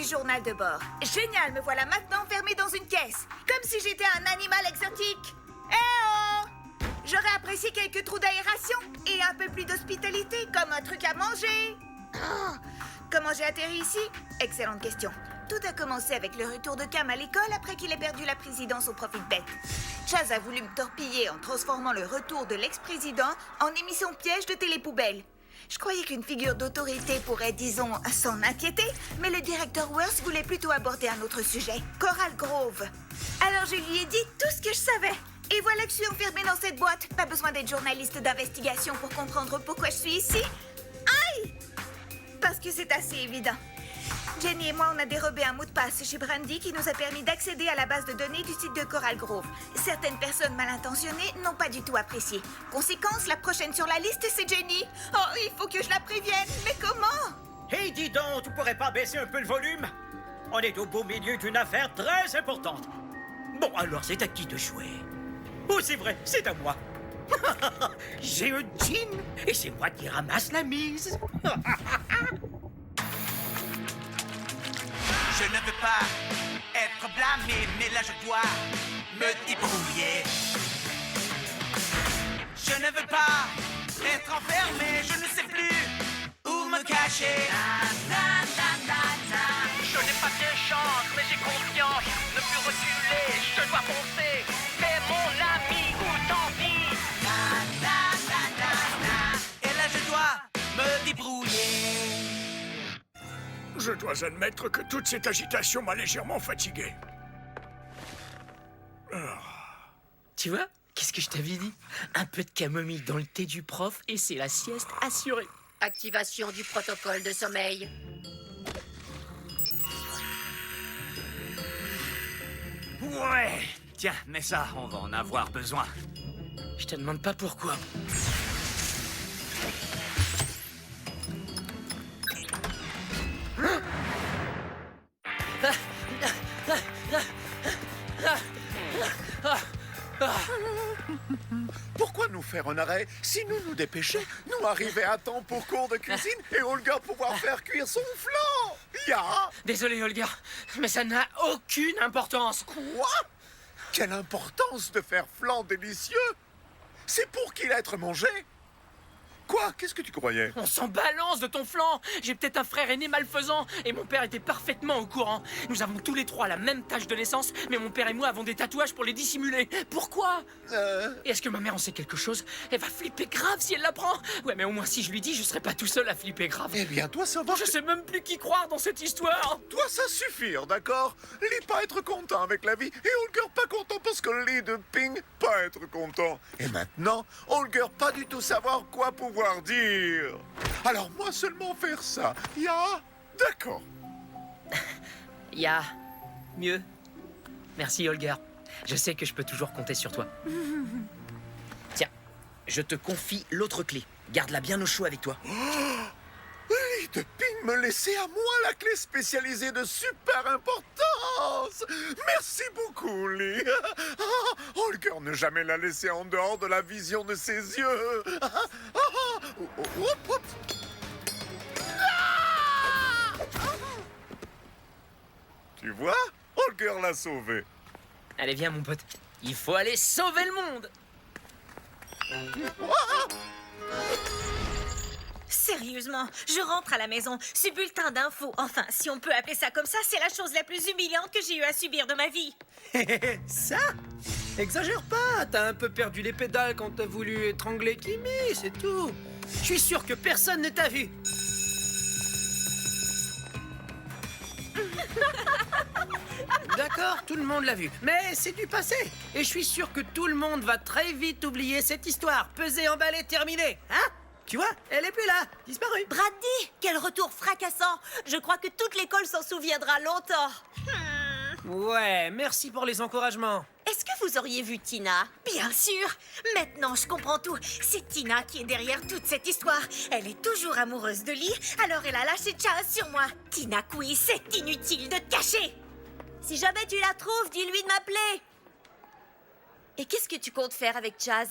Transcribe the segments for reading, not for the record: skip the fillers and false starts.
journal de bord. Génial, me voilà maintenant enfermée dans une caisse. Comme si j'étais un animal exotique. Eh oh! J'aurais apprécié quelques trous d'aération et un peu plus d'hospitalité, comme un truc à manger. Oh, comment j'ai atterri ici? Excellente question. Tout a commencé avec le retour de Cam à l'école après qu'il ait perdu la présidence au profit de bête. Chaz a voulu me torpiller en transformant le retour de l'ex-président en émission piège de télépoubelle. Je croyais qu'une figure d'autorité pourrait, disons, s'en inquiéter, mais le directeur Worth voulait plutôt aborder un autre sujet, Coral Grove. Alors je lui ai dit tout ce que je savais. Et voilà que je suis enfermée dans cette boîte. Pas besoin d'être journaliste d'investigation pour comprendre pourquoi je suis ici. Aïe! Parce que c'est assez évident. Jenny et moi, on a dérobé un mot de passe chez Brandy qui nous a permis d'accéder à la base de données du site de Coral Grove. Certaines personnes mal intentionnées n'ont pas du tout apprécié. Conséquence, la prochaine sur la liste, c'est Jenny. Oh, il faut que je la prévienne. Mais comment? Hey, dis donc, tu pourrais pas baisser un peu le volume? On est au beau milieu d'une affaire très importante. Bon, alors c'est à qui de jouer? Oh, c'est vrai, c'est à moi. J'ai un jean et c'est moi qui ramasse la mise. Je ne veux pas être blâmé, mais là je dois me débrouiller. Je ne veux pas être enfermé, je ne sais plus où me cacher. Je n'ai pas de chance, mais j'ai confiance. Ne plus reculer, je dois foncer. Fais mon ami ou tant pis. Et là je dois me débrouiller. Je dois admettre que toute cette agitation m'a légèrement fatigué. Tu vois, qu'est-ce que je t'avais dit? Un peu de camomille dans le thé du prof et c'est la sieste assurée. Activation du protocole de sommeil. Ouais, tiens, mais ça, on va en avoir besoin. Je te demande pas pourquoi. Pourquoi nous faire un arrêt? Si nous nous dépêchons, nous arriver à temps pour cours de cuisine et Olga pouvoir faire cuire son flan. Ya! Désolé, Olga, mais ça n'a aucune importance. Quoi? Quelle importance de faire flan délicieux? C'est pour qu'il être mangé? Quoi? Qu'est-ce que tu croyais? On s'en balance de ton flanc. J'ai peut-être un frère aîné malfaisant et mon père était parfaitement au courant. Nous avons tous les trois la même tache de naissance, mais mon père et moi avons des tatouages pour les dissimuler. Pourquoi? Et est-ce que ma mère en sait quelque chose? Elle va flipper grave si elle l'apprend. Ouais, mais au moins si je lui dis, je serai pas tout seul à flipper grave. Eh bien, toi, ça va. Je sais même plus qui croire dans cette histoire. Toi, ça suffire, d'accord? Lee pas être content avec la vie et Holger pas content parce que Lee de Ping pas être content. Et maintenant, Holger pas du tout savoir quoi pouvoir dire. Alors moi seulement faire ça. Ya? D'accord. Ya, mieux. Merci, Holger. Je sais que je peux toujours compter sur toi. Tiens, je te confie l'autre clé. Garde-la bien au chaud avec toi. Lee de Ping me laissait à moi la clé spécialisée de super importance. Merci beaucoup, Lee. Holger ne jamais la laisser en dehors de la vision de ses yeux. Tu vois? Holger l'a sauvé. Allez, viens, mon pote. Il faut aller sauver le monde. Sérieusement, je rentre à la maison. Ce bulletin d'infos, enfin, si on peut appeler ça comme ça, c'est la chose la plus humiliante que j'ai eu à subir de ma vie. Ça? Exagère pas, t'as un peu perdu les pédales quand t'as voulu étrangler Kimi, c'est tout. Je suis sûr que personne ne t'a vu. D'accord, tout le monde l'a vu, mais c'est du passé. Et je suis sûr que tout le monde va très vite oublier cette histoire. Pesée, emballée, terminée, hein? Tu vois, elle est plus là, disparue. Brady, quel retour fracassant. Je crois que toute l'école s'en souviendra longtemps. Ouais, merci pour les encouragements. Est-ce que vous auriez vu Tina? Bien sûr. Maintenant, je comprends tout. C'est Tina qui est derrière toute cette histoire. Elle est toujours amoureuse de Lee, alors elle a lâché Chaz sur moi. Tina Kui, c'est inutile de te cacher. Si jamais tu la trouves, dis-lui de m'appeler. Et qu'est-ce que tu comptes faire avec Chaz?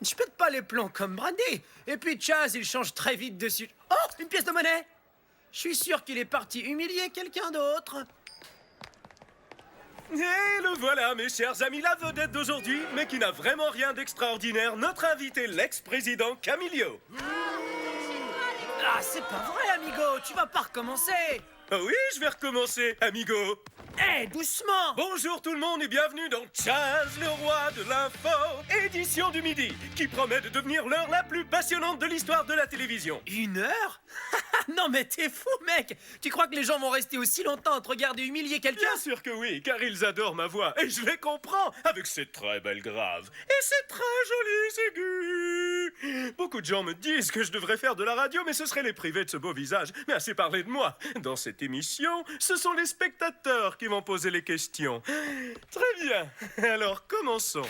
Je pète pas les plombs comme Brandy. Et puis Chaz, il change très vite dessus. Oh, une pièce de monnaie. Je suis sûr qu'il est parti humilier quelqu'un d'autre. Et le voilà, mes chers amis, la vedette d'aujourd'hui, mais qui n'a vraiment rien d'extraordinaire, notre invité, l'ex-président Camilio. Ah, c'est pas vrai, amigo. Tu vas pas recommencer. Ah oui, je vais recommencer, amigo. Hé, doucement. Bonjour tout le monde et bienvenue dans Chaz, le roi de l'info, édition du midi, qui promet de devenir l'heure la plus passionnante de l'histoire de la télévision. 1 heure? Non mais t'es fou, mec. Tu crois que les gens vont rester aussi longtemps à te regarder humilier quelqu'un? Bien sûr que oui, car ils adorent ma voix, et je les comprends, avec ces très belles graves, et ces très jolis aigus. Beaucoup de gens me disent que je devrais faire de la radio, mais ce serait les priver de ce beau visage. Mais assez parlé de moi. Dans cette émission, ce sont les spectateurs qui vont poser les questions. Très bien, alors commençons.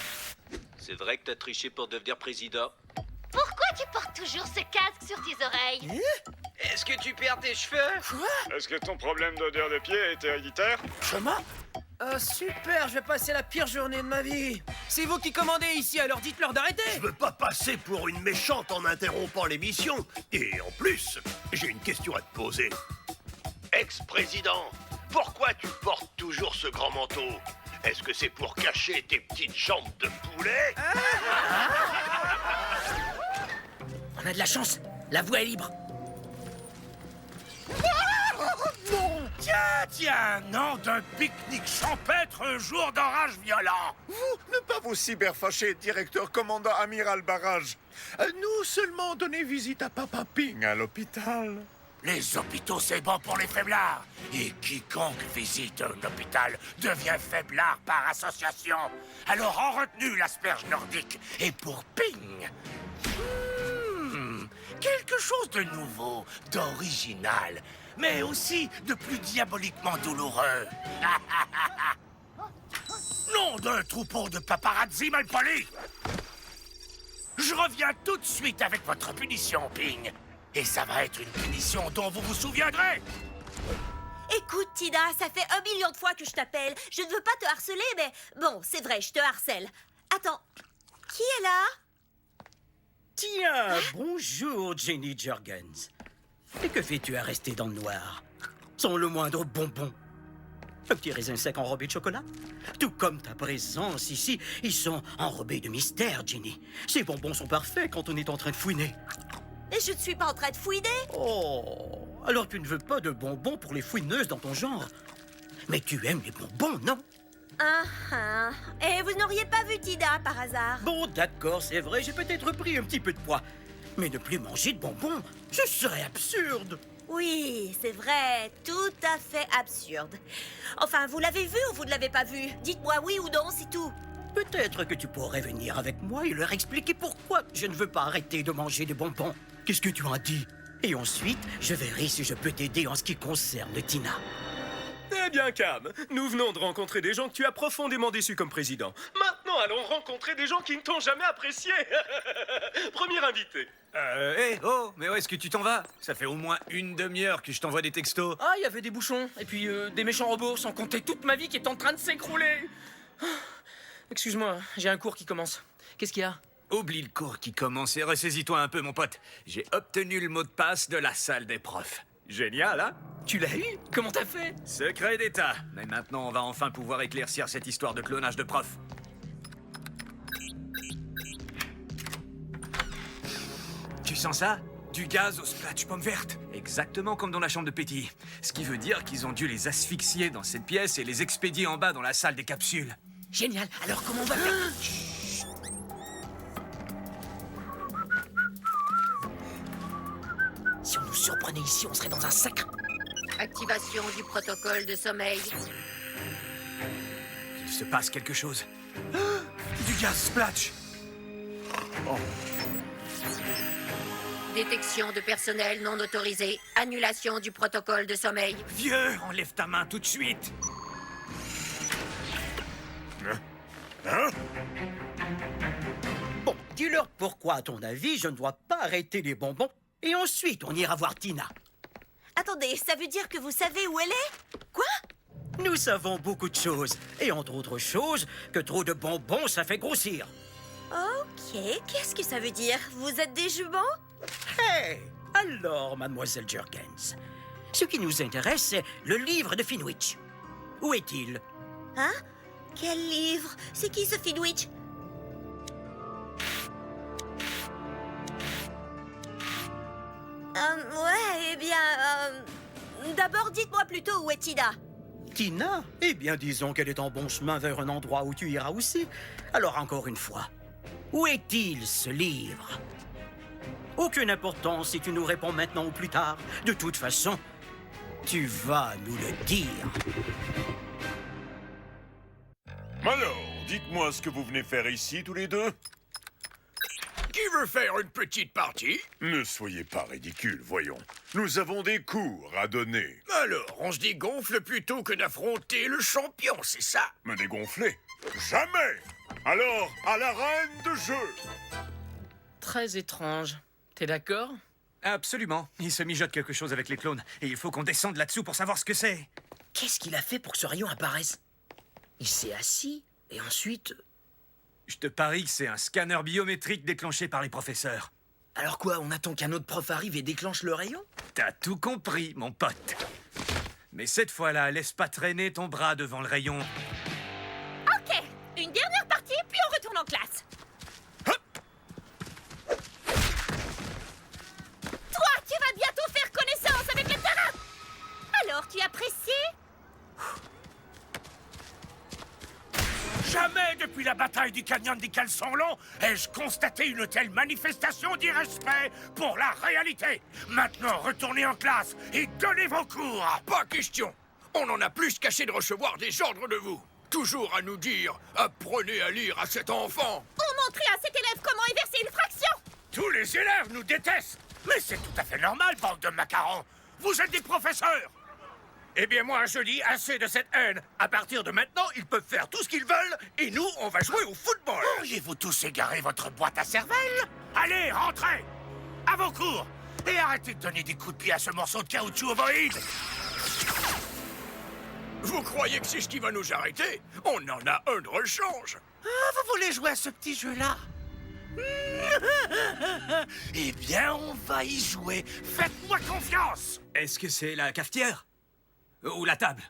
C'est vrai que t'as triché pour devenir président? Pourquoi tu portes toujours ce casque sur tes oreilles? Est-ce que tu perds tes cheveux? Quoi? Est-ce que ton problème d'odeur de pied est héréditaire? Comment? Super, je vais passer la pire journée de ma vie. C'est vous qui commandez ici, alors dites-leur d'arrêter. Je veux pas passer pour une méchante en interrompant l'émission. Et en plus, j'ai une question à te poser. Ex-président, pourquoi tu portes toujours ce grand manteau? Est-ce que c'est pour cacher tes petites jambes de poulet? On a de la chance, la voie est libre. Non! Tiens, nom d'un pique-nique champêtre un jour d'orage violent! Vous, ne pas vous cyberfâcher, directeur commandant amiral Barrage. Nous seulement donner visite à Papa Ping à l'hôpital. Les hôpitaux, c'est bon pour les faiblards. Et quiconque visite un hôpital devient faiblard par association. Alors en retenue l'asperge nordique. Et pour Ping... quelque chose de nouveau, d'original, mais aussi de plus diaboliquement douloureux. Nom d'un troupeau de paparazzi malpolis! Je reviens tout de suite avec votre punition, Ping. Et ça va être une punition dont vous vous souviendrez. Écoute, Tina, ça fait 1 million de fois que je t'appelle. Je ne veux pas te harceler, mais bon, c'est vrai, je te harcèle. Attends, qui est là? Tiens, bonjour, Jenny Jurgens. Et que fais-tu à rester dans le noir? Sans le moindre bonbon? Un petit raisin sec enrobé de chocolat? Tout comme ta présence ici, ils sont enrobés de mystère, Jenny. Ces bonbons sont parfaits quand on est en train de fouiner. Et je ne suis pas en train de fouiner. Oh, alors tu ne veux pas de bonbons pour les fouineuses dans ton genre. Mais tu aimes les bonbons, non? Et vous n'auriez pas vu Tina par hasard? Bon, d'accord, c'est vrai, j'ai peut-être pris un petit peu de poids. Mais ne plus manger de bonbons, ce serait absurde. Oui, c'est vrai, tout à fait absurde. Enfin, vous l'avez vu ou vous ne l'avez pas vu? Dites-moi oui ou non, c'est tout. Peut-être que tu pourrais venir avec moi et leur expliquer pourquoi je ne veux pas arrêter de manger des bonbons. Qu'est-ce que tu en dis? Et ensuite, je verrai si je peux t'aider en ce qui concerne Tina. Eh bien, Cam, nous venons de rencontrer des gens que tu as profondément déçus comme président. Maintenant, allons rencontrer des gens qui ne t'ont jamais apprécié. Premier invité. Mais où est-ce que tu t'en vas? Ça fait au moins 1 demi-heure que je t'envoie des textos. Ah, il y avait des bouchons, et puis des méchants robots, sans compter toute ma vie qui est en train de s'écrouler. Excuse-moi, j'ai un cours qui commence. Qu'est-ce qu'il y a? Oublie le cours qui commence et ressaisis-toi un peu, mon pote. J'ai obtenu le mot de passe de la salle des profs. Génial, hein? Tu l'as eu? Comment t'as fait? Secret d'État. Mais maintenant, on va enfin pouvoir éclaircir cette histoire de clonage de profs. Tu sens ça? Du gaz au splash pomme verte. Exactement comme dans la chambre de Petty. Ce qui veut dire qu'ils ont dû les asphyxier dans cette pièce et les expédier en bas dans la salle des capsules. Génial. Alors comment on va faire? Si on nous surprenait ici, on serait dans un sac. Activation du protocole de sommeil. Il se passe quelque chose. Du gaz splash. Détection de personnel non autorisé. Annulation du protocole de sommeil. Vieux, enlève ta main tout de suite. Bon, dis-leur pourquoi, à ton avis, je ne dois pas arrêter les bonbons. Et ensuite, on ira voir Tina. Attendez, ça veut dire que vous savez où elle est? Quoi? Nous savons beaucoup de choses. Et entre autres choses, que trop de bonbons, ça fait grossir. Ok, qu'est-ce que ça veut dire? Vous êtes des juments? Hey! Alors, mademoiselle Jurgens, Ce qui nous intéresse, c'est le livre de Finwich. Où est-il? Hein? Quel livre? C'est qui ce Finwich? Ouais, eh bien... D'abord, dites-moi plutôt où est Tina. Tina? Eh bien, disons qu'elle est en bon chemin vers un endroit où tu iras aussi. Alors, encore une fois, où est-il, ce livre? Aucune importance si tu nous réponds maintenant ou plus tard. De toute façon, tu vas nous le dire. Alors, dites-moi ce que vous venez faire ici, tous les deux. Qui veut faire une petite partie? Ne soyez pas ridicules, voyons. Nous avons des cours à donner. Alors, on se dégonfle plutôt que d'affronter le champion, c'est ça? Me dégonfler? Jamais! Alors, à l'arène de jeu! Très étrange. T'es d'accord? Absolument. Il se mijote quelque chose avec les clones. Et il faut qu'on descende là-dessous pour savoir ce que c'est. Qu'est-ce qu'il a fait pour que ce rayon apparaisse? Il s'est assis, et ensuite... Je te parie que c'est un scanner biométrique déclenché par les professeurs. Alors quoi, on attend qu'un autre prof arrive et déclenche le rayon? T'as tout compris, mon pote. Mais cette fois-là, laisse pas traîner ton bras devant le rayon. Ok, une dernière partie, puis on retourne en classe. Toi, tu vas bientôt faire connaissance avec le terrain. Alors, tu apprécies? Jamais depuis la bataille du canyon des caleçons longs ai-je constaté une telle manifestation d'irrespect pour la réalité. Maintenant, retournez en classe et donnez vos cours. Pas question. On en a plus qu'assez de recevoir des ordres de vous. Toujours à nous dire « Apprenez à lire à cet enfant ». On montrait à cet élève comment inverser une fraction. Tous les élèves nous détestent. Mais c'est tout à fait normal, bande de macarons. Vous êtes des professeurs. Eh bien, moi, je dis assez de cette haine. À partir de maintenant, ils peuvent faire tout ce qu'ils veulent, et nous, on va jouer au football. Pourriez-vous tous égarer votre boîte à cervelle? Allez, rentrez! À vos cours! Et arrêtez de donner des coups de pied à ce morceau de caoutchouc ovoïde! Vous croyez que c'est ce qui va nous arrêter? On en a un de rechange. Ah, vous voulez jouer à ce petit jeu-là? Eh bien, on va y jouer. Faites-moi confiance! Est-ce que c'est la cafetière? Ou la table?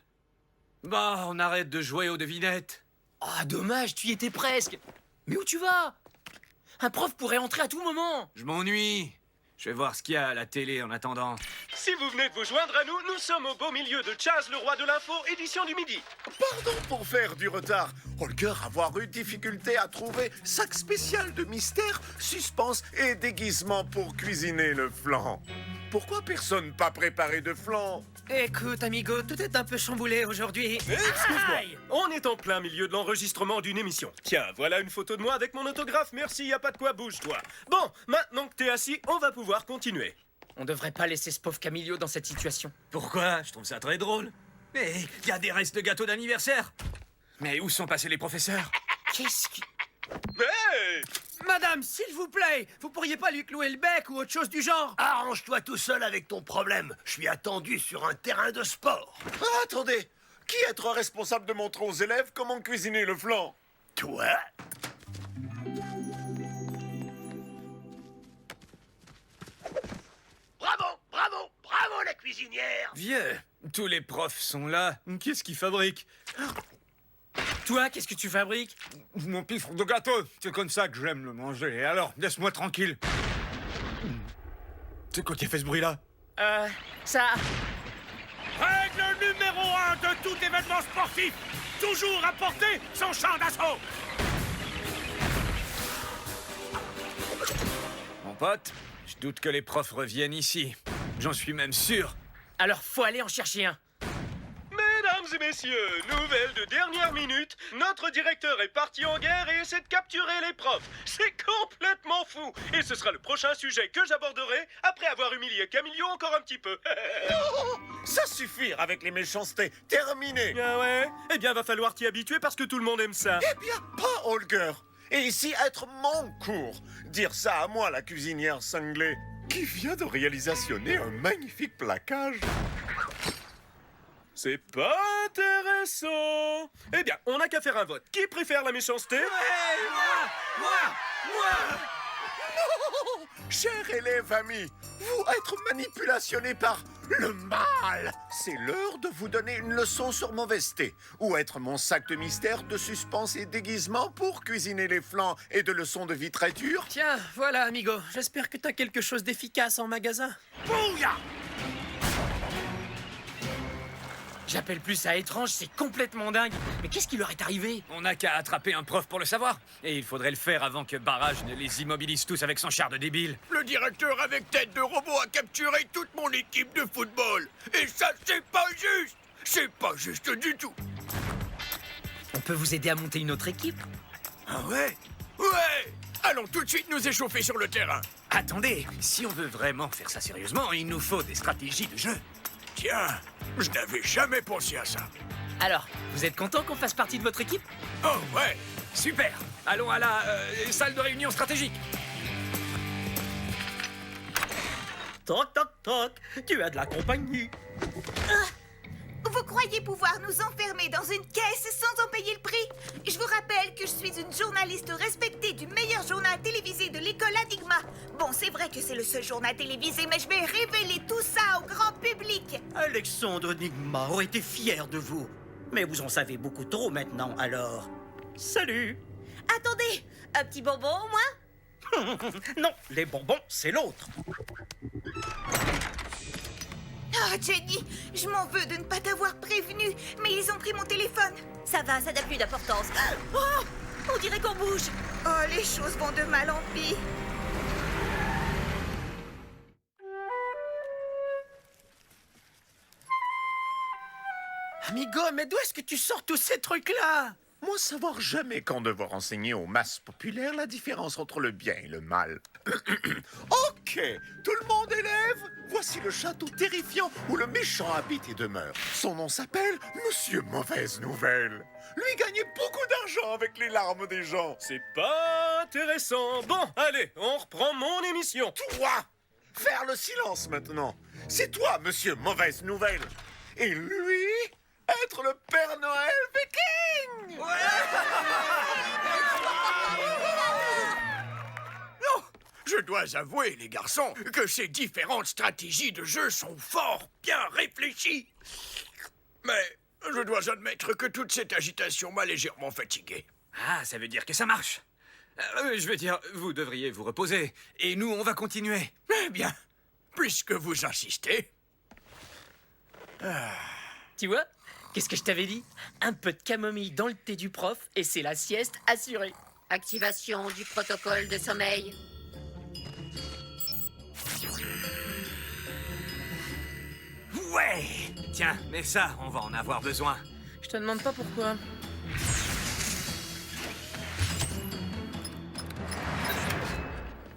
Bah, on arrête de jouer aux devinettes. Ah, dommage, tu y étais presque. Mais où tu vas? Un prof pourrait entrer à tout moment. Je m'ennuie. Je vais voir ce qu'il y a à la télé en attendant. Si vous venez de vous joindre à nous, nous sommes au beau milieu de Chaz, le roi de l'info, édition du midi. Pardon pour faire du retard. Holger avoir eu difficulté à trouver sac spécial de mystère, suspense et déguisement pour cuisiner le flan. Pourquoi personne pas préparé de flan? Écoute, amigo, tout est un peu chamboulé aujourd'hui. Excuse-moi, on est en plein milieu de l'enregistrement d'une émission. Tiens, voilà une photo de moi avec mon autographe, merci, y a pas de quoi, bouge-toi. Bon, maintenant que t'es assis, on va pouvoir continuer. On devrait pas laisser ce pauvre Camillo dans cette situation. Pourquoi? Je trouve ça très drôle. Mais il y a des restes de gâteaux d'anniversaire. Mais où sont passés les professeurs? Qu'est-ce qui... Hey! Madame, s'il vous plaît, vous pourriez pas lui clouer le bec ou autre chose du genre? Arrange-toi tout seul avec ton problème. Je suis attendu sur un terrain de sport. Ah, attendez, qui être responsable de montrer aux élèves comment cuisiner le flan? Toi? Bravo, bravo, bravo la cuisinière! Vieux, tous les profs sont là. Qu'est-ce qu'ils fabriquent? Toi, qu'est-ce que tu fabriques? Mon pifre de gâteau. C'est comme ça que j'aime le manger. Et alors, laisse-moi tranquille. C'est quoi qui a fait ce bruit-là? Ça... Règle numéro 1 de tout événement sportif. Toujours apporter son char d'assaut. Mon pote, je doute que les profs reviennent ici. J'en suis même sûr. Alors, faut aller en chercher un. Mesdames et messieurs, nouvelle de dernière minute, notre directeur est parti en guerre et essaie de capturer les profs. C'est complètement fou. Et ce sera le prochain sujet que j'aborderai après avoir humilié Camillo encore un petit peu. Ça suffit avec les méchancetés. Terminé. Ah ouais? Eh bien, va falloir t'y habituer parce que tout le monde aime ça. Eh bien, pas Holger. Et ici, être mon cours. Dire ça à moi, la cuisinière cinglée, qui vient de réalisationner un magnifique plaquage. C'est pas intéressant. Eh bien, on n'a qu'à faire un vote. Qui préfère la méchanceté? Moi! Non! Cher élève ami, vous être manipulationné par le mal. C'est l'heure de vous donner une leçon sur mauvaise thé. Ou être mon sac de mystère, de suspense et déguisement pour cuisiner les flancs et de leçons de vitrature. Tiens, voilà, amigo. J'espère que t'as quelque chose d'efficace en magasin. Bouya! J'appelle plus ça étrange, c'est complètement dingue. Mais qu'est-ce qui leur est arrivé? On n'a qu'à attraper un prof pour le savoir. Et il faudrait le faire avant que Barrage ne les immobilise tous avec son char de débile. Le directeur avec tête de robot a capturé toute mon équipe de football. Et ça, c'est pas juste. C'est pas juste du tout. On peut vous aider à monter une autre équipe? Ah ouais? Ouais! Allons tout de suite nous échauffer sur le terrain. Attendez, si on veut vraiment faire ça sérieusement, il nous faut des stratégies de jeu. Tiens, je n'avais jamais pensé à ça. Alors, vous êtes content qu'on fasse partie de votre équipe? Oh ouais! Super! Allons à la salle de réunion stratégique. Toc, toc, toc. Tu as de la compagnie. Vous croyez pouvoir nous enfermer dans une caisse sans en payer le prix? Je vous rappelle que je suis une journaliste respectée du meilleur journal télévisé de l'école Enigma. Bon, c'est vrai que c'est le seul journal télévisé, mais je vais révéler tout ça au grand public. Alexandre Nigma aurait été fier de vous. Mais vous en savez beaucoup trop maintenant, alors... Salut. Attendez, un petit bonbon au moins? Non, les bonbons, c'est l'autre. Ah, Jenny, je m'en veux de ne pas t'avoir prévenu, mais ils ont pris mon téléphone. Ça va, ça n'a plus d'importance. Oh, on dirait qu'on bouge. Oh, les choses vont de mal en pis. Amigo, mais d'où est-ce que tu sors tous ces trucs-là? Moi, savoir jamais quand devoir enseigner aux masses populaires la différence entre le bien et le mal. Ok, tout le monde élève. Voici le château terrifiant où le méchant habite et demeure. Son nom s'appelle Monsieur Mauvaise Nouvelle. Lui gagnait beaucoup d'argent avec les larmes des gens. C'est pas intéressant. Bon, allez, on reprend mon émission. Toi, faire le silence maintenant. C'est toi, Monsieur Mauvaise Nouvelle. Et lui, être le Père Noël Viking. Non, je dois avouer, les garçons, que ces différentes stratégies de jeu sont fort bien réfléchies. Mais je dois admettre que toute cette agitation m'a légèrement fatigué. Ah, ça veut dire que ça marche. Je veux dire, vous devriez vous reposer. Et nous, on va continuer. Eh bien, puisque vous insistez... Tu vois? Qu'est-ce que je t'avais dit? Un peu de camomille dans le thé du prof et c'est la sieste assurée. Activation du protocole de sommeil. Ouais! Tiens, mais ça, on va en avoir besoin. Je te demande pas pourquoi.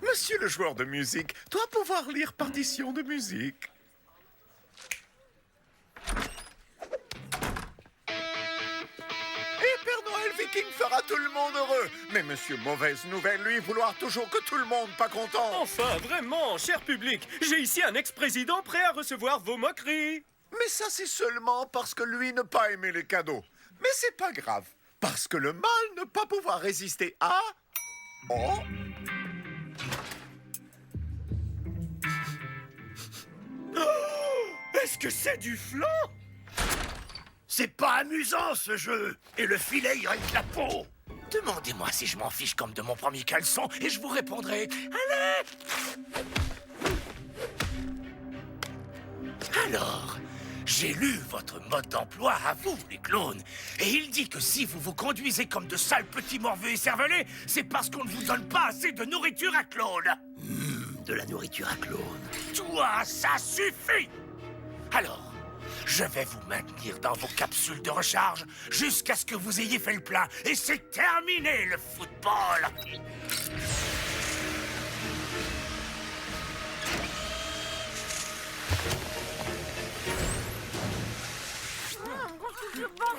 Monsieur le joueur de musique, doit pouvoir lire partition de musique. Et Père Noël Viking fera tout le monde heureux. Mais Monsieur Mauvaise Nouvelle, lui, vouloir toujours que tout le monde pas content. Enfin, vraiment, cher public, j'ai ici un ex-président prêt à recevoir vos moqueries. Mais ça, c'est seulement parce que lui ne pas aimer les cadeaux. Mais c'est pas grave, parce que le mal ne pas pouvoir résister à... Oh! Est-ce que c'est du flan? C'est pas amusant, ce jeu. Et le filet, il reste la peau. Demandez-moi si je m'en fiche comme de mon premier caleçon et je vous répondrai. Allez! Alors, j'ai lu votre mode d'emploi à vous, les clones. Et il dit que si vous vous conduisez comme de sales petits morveux et cervelés, c'est parce qu'on ne vous donne pas assez de nourriture à clones. De la nourriture à clones. Toi, ça suffit! Alors, je vais vous maintenir dans vos capsules de recharge jusqu'à ce que vous ayez fait le plein. Et c'est terminé, le football!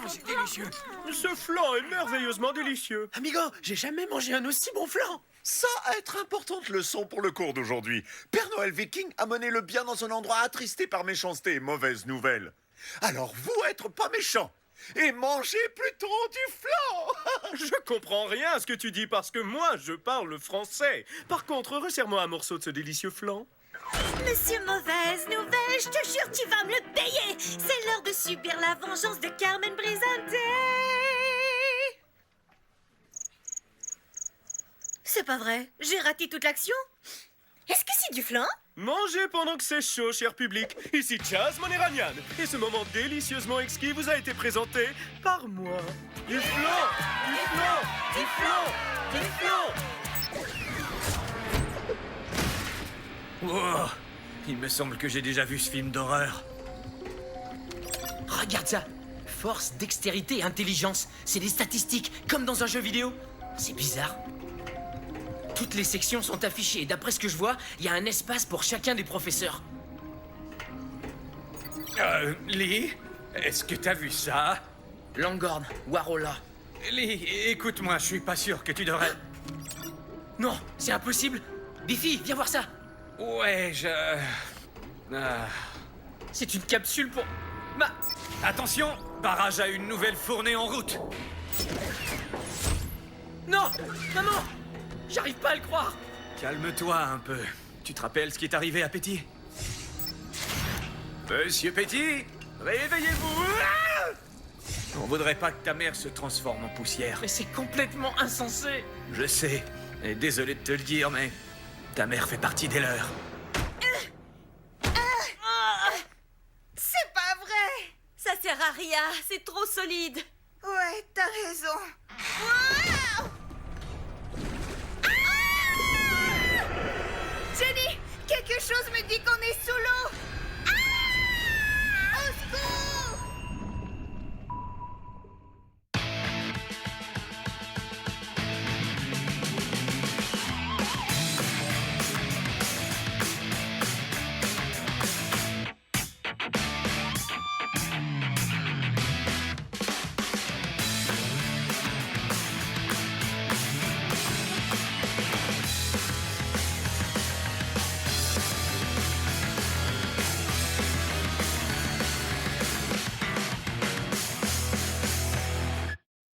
C'est délicieux. Ce flan est merveilleusement délicieux. Amigo, j'ai jamais mangé un aussi bon flan. Ça a être importante leçon pour le cours d'aujourd'hui. Père Noël Viking a mené le bien dans un endroit attristé par méchanceté et mauvaise nouvelle. Alors vous, être pas méchant et mangez plutôt du flan. Je comprends rien à ce que tu dis parce que moi, je parle français. Par contre, resserre-moi un morceau de ce délicieux flan. Monsieur Mauvaise Nouvelle, je te jure, tu vas me le payer. C'est l'heure de subir la vengeance de Carmen Brisante. C'est pas vrai, j'ai raté toute l'action. Est-ce que c'est du flan? Mangez pendant que c'est chaud, cher public. Ici Chaz Moneranian. Et ce moment délicieusement exquis vous a été présenté par moi. Du flan! Du flan! Du flan! Du flan! Wow. Il me semble que j'ai déjà vu ce film d'horreur. Regarde ça. Force, dextérité et intelligence. C'est des statistiques, comme dans un jeu vidéo. C'est bizarre. Toutes les sections sont affichées et d'après ce que je vois, il y a un espace pour chacun des professeurs. Lee, est-ce que t'as vu ça? Langhorn, Warola. Lee, écoute-moi, je suis pas sûr que tu devrais... Non, c'est impossible. Biffy, viens voir ça. Ouais, C'est une capsule pour... Attention, barrage à une nouvelle fournée en route. Non! Maman! J'arrive pas à le croire. Calme-toi un peu. Tu te rappelles ce qui est arrivé à Petty? Monsieur Petty, réveillez-vous! On voudrait pas que ta mère se transforme en poussière. Mais c'est complètement insensé. Je sais, et désolé de te le dire, mais ta mère fait partie des leurs. C'est pas vrai! Ça sert à rien, c'est trop solide. Ouais, t'as raison. Wow! Jenny, quelque chose me dit qu'on est sous l'eau.